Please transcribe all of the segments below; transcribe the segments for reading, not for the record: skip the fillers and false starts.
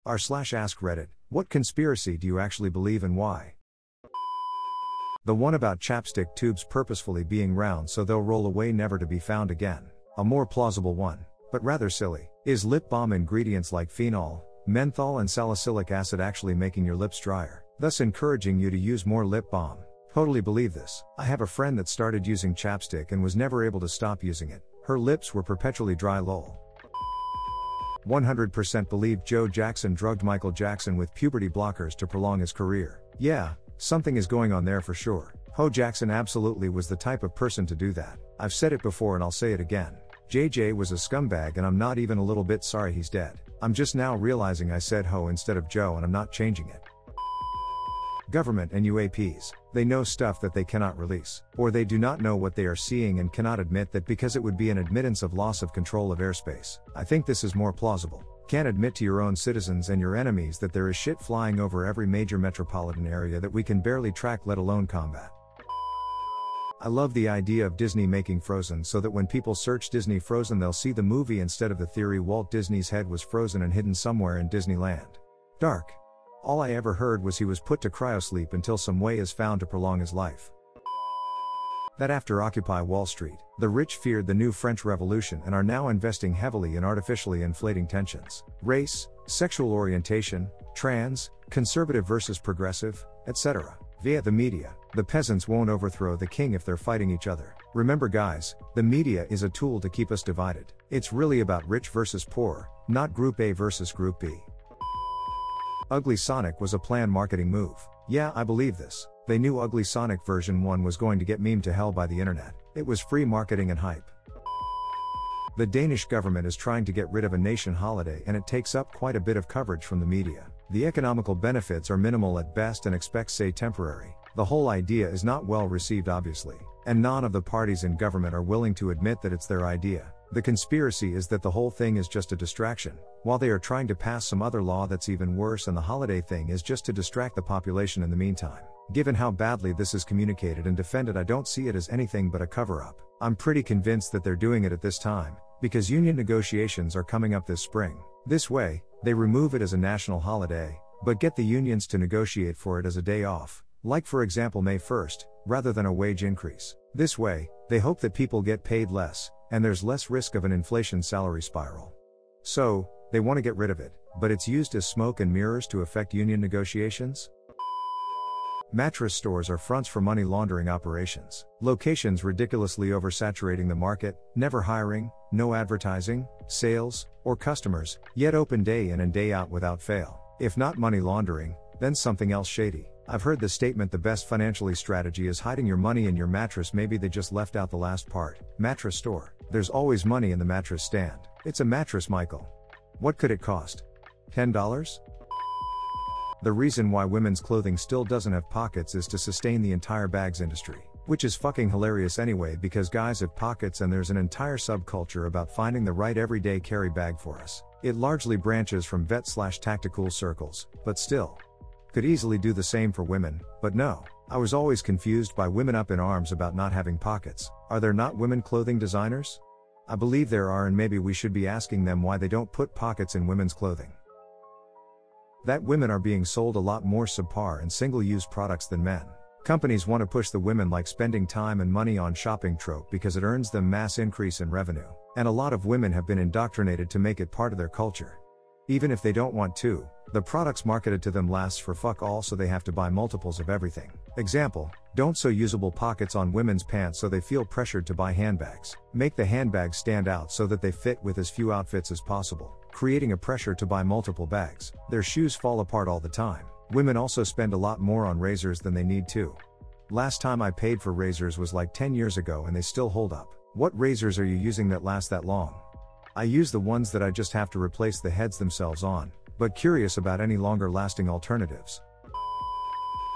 r/AskReddit, what conspiracy do you actually believe and why? The one about chapstick tubes purposefully being round so they'll roll away never to be found again. A more plausible one, but rather silly, is lip balm ingredients like phenol, menthol and salicylic acid actually making your lips drier, thus encouraging you to use more lip balm. Totally believe this. I have a friend that started using chapstick and was never able to stop using it. Her lips were perpetually dry lol. 100% believe Joe Jackson drugged Michael Jackson with puberty blockers to prolong his career. Yeah, something is going on there for sure. Ho Jackson absolutely was the type of person to do that. I've said it before and I'll say it again. JJ was a scumbag and I'm not even a little bit sorry he's dead. I'm just now realizing I said Ho instead of Joe and I'm not changing it. Government and UAPs, they know stuff that they cannot release, or they do not know what they are seeing and cannot admit that because it would be an admittance of loss of control of airspace. I think this is more plausible. Can't admit to your own citizens and your enemies that there is shit flying over every major metropolitan area that we can barely track, let alone combat. I love the idea of Disney making Frozen so that when people search Disney Frozen they'll see the movie instead of the theory Walt Disney's head was frozen and hidden somewhere in Disneyland. Dark. All I ever heard was he was put to cryosleep until some way is found to prolong his life. That after Occupy Wall Street, the rich feared the new French Revolution and are now investing heavily in artificially inflating tensions. Race, sexual orientation, trans, conservative versus progressive, etc. Via the media, the peasants won't overthrow the king if they're fighting each other. Remember guys, the media is a tool to keep us divided. It's really about rich versus poor, not Group A versus Group B. Ugly Sonic was a planned marketing move. Yeah, I believe this. They knew Ugly Sonic version 1 was going to get memed to hell by the internet. It was free marketing and hype. The Danish government is trying to get rid of a nation holiday and it takes up quite a bit of coverage from the media. The economical benefits are minimal at best and expects say temporary. The whole idea is not well received obviously, and none of the parties in government are willing to admit that it's their idea. The conspiracy is that the whole thing is just a distraction, while they are trying to pass some other law that's even worse, and the holiday thing is just to distract the population in the meantime. Given how badly this is communicated and defended, I don't see it as anything but a cover-up. I'm pretty convinced that they're doing it at this time, because union negotiations are coming up this spring. This way, they remove it as a national holiday, but get the unions to negotiate for it as a day off, like for example May 1st, rather than a wage increase. This way, they hope that people get paid less, and there's less risk of an inflation salary spiral. So, they want to get rid of it, but it's used as smoke and mirrors to affect union negotiations? Mattress stores are fronts for money laundering operations. Locations ridiculously oversaturating the market, never hiring, no advertising, sales, or customers, yet open day in and day out without fail. If not money laundering, then something else shady. I've heard the statement the best financially strategy is hiding your money in your mattress. Maybe they just left out the last part. Mattress store. There's always money in the mattress stand. It's a mattress, Michael. What could it cost? $10? The reason why women's clothing still doesn't have pockets is to sustain the entire bags industry. Which is fucking hilarious anyway, because guys have pockets and there's an entire subculture about finding the right everyday carry bag for us. It largely branches from vet/tactical circles, but still. Could easily do the same for women, but no. I was always confused by women up in arms about not having pockets. Are there not women clothing designers? I believe there are, and maybe we should be asking them why they don't put pockets in women's clothing. That women are being sold a lot more subpar and single-use products than men. Companies want to push the women like spending time and money on shopping trope because it earns them mass increase in revenue. And a lot of women have been indoctrinated to make it part of their culture. Even if they don't want to, the products marketed to them lasts for fuck all, so they have to buy multiples of everything. Example, don't sew usable pockets on women's pants so they feel pressured to buy handbags. Make the handbags stand out so that they fit with as few outfits as possible, creating a pressure to buy multiple bags. Their shoes fall apart all the time. Women also spend a lot more on razors than they need to. Last time I paid for razors was like 10 years ago and they still hold up. What razors are you using that last that long? I use the ones that I just have to replace the heads themselves on, but curious about any longer lasting alternatives.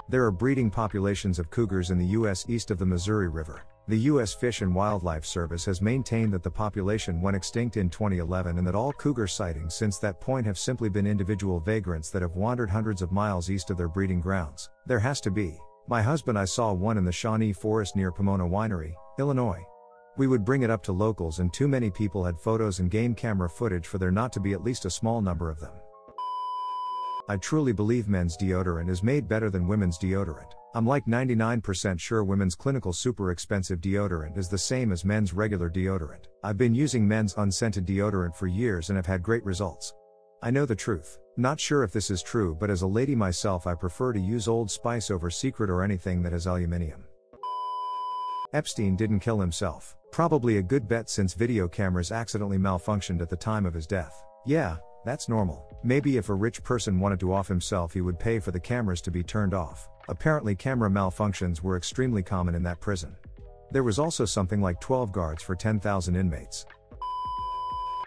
There are breeding populations of cougars in the U.S. east of the Missouri River. The U.S. Fish and Wildlife Service has maintained that the population went extinct in 2011 and that all cougar sightings since that point have simply been individual vagrants that have wandered hundreds of miles east of their breeding grounds. There has to be. My husband I saw one in the Shawnee Forest near Pomona Winery, Illinois. We would bring it up to locals and too many people had photos and game camera footage for there not to be at least a small number of them. I truly believe men's deodorant is made better than women's deodorant. I'm like 99% sure women's clinical super expensive deodorant is the same as men's regular deodorant. I've been using men's unscented deodorant for years and have had great results. I know the truth. Not sure if this is true, but as a lady myself I prefer to use Old Spice over Secret or anything that has aluminum. Epstein didn't kill himself. Probably a good bet since video cameras accidentally malfunctioned at the time of his death. Yeah, that's normal. Maybe if a rich person wanted to off himself he would pay for the cameras to be turned off. Apparently camera malfunctions were extremely common in that prison. There was also something like 12 guards for 10,000 inmates.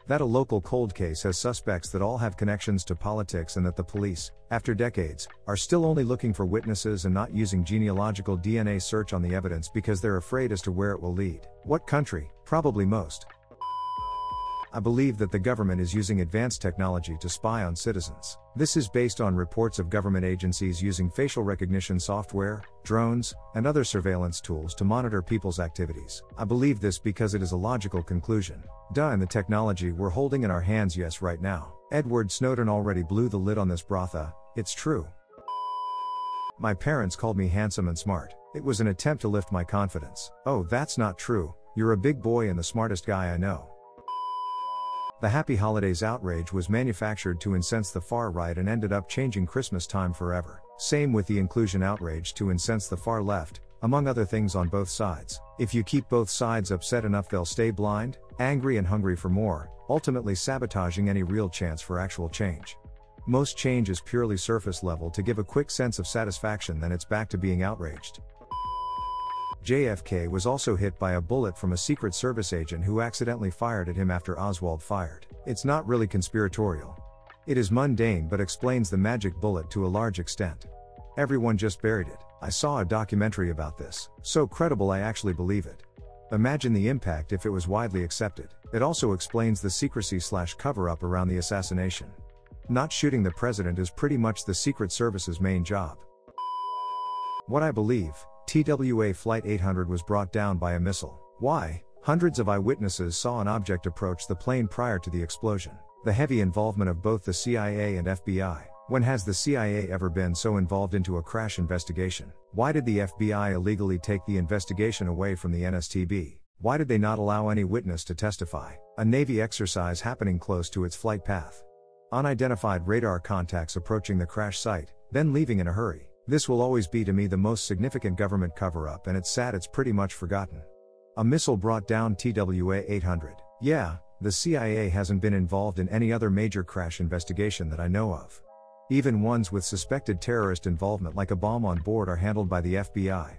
That a local cold case has suspects that all have connections to politics and that the police, after decades, are still only looking for witnesses and not using genealogical DNA search on the evidence because they're afraid as to where it will lead. What country? Probably most. I believe that the government is using advanced technology to spy on citizens. This is based on reports of government agencies using facial recognition software, drones, and other surveillance tools to monitor people's activities. I believe this because it is a logical conclusion. And the technology we're holding in our hands, yes, right now. Edward Snowden already blew the lid on this brother. It's true. My parents called me handsome and smart. It was an attempt to lift my confidence. Oh, that's not true. You're a big boy and the smartest guy I know. The Happy Holidays outrage was manufactured to incense the far right and ended up changing Christmas time forever. Same with the inclusion outrage to incense the far left, among other things on both sides. If you keep both sides upset enough they'll stay blind, angry and hungry for more, ultimately sabotaging any real chance for actual change. Most change is purely surface level to give a quick sense of satisfaction, then it's back to being outraged. JFK was also hit by a bullet from a Secret Service agent who accidentally fired at him after Oswald fired. It's not really conspiratorial. It is mundane but explains the magic bullet to a large extent. Everyone just buried it. I saw a documentary about this. So credible I actually believe it. Imagine the impact if it was widely accepted. It also explains the secrecy/cover-up around the assassination. Not shooting the president is pretty much the Secret Service's main job. What I believe, TWA Flight 800 was brought down by a missile. Why? Hundreds of eyewitnesses saw an object approach the plane prior to the explosion. The heavy involvement of both the CIA and FBI. When has the CIA ever been so involved into a crash investigation? Why did the FBI illegally take the investigation away from the NSTB? Why did they not allow any witness to testify? A Navy exercise happening close to its flight path. Unidentified radar contacts approaching the crash site, then leaving in a hurry. This will always be to me the most significant government cover-up, and it's sad it's pretty much forgotten. A missile brought down TWA 800. Yeah, the CIA hasn't been involved in any other major crash investigation that I know of. Even ones with suspected terrorist involvement like a bomb on board are handled by the FBI.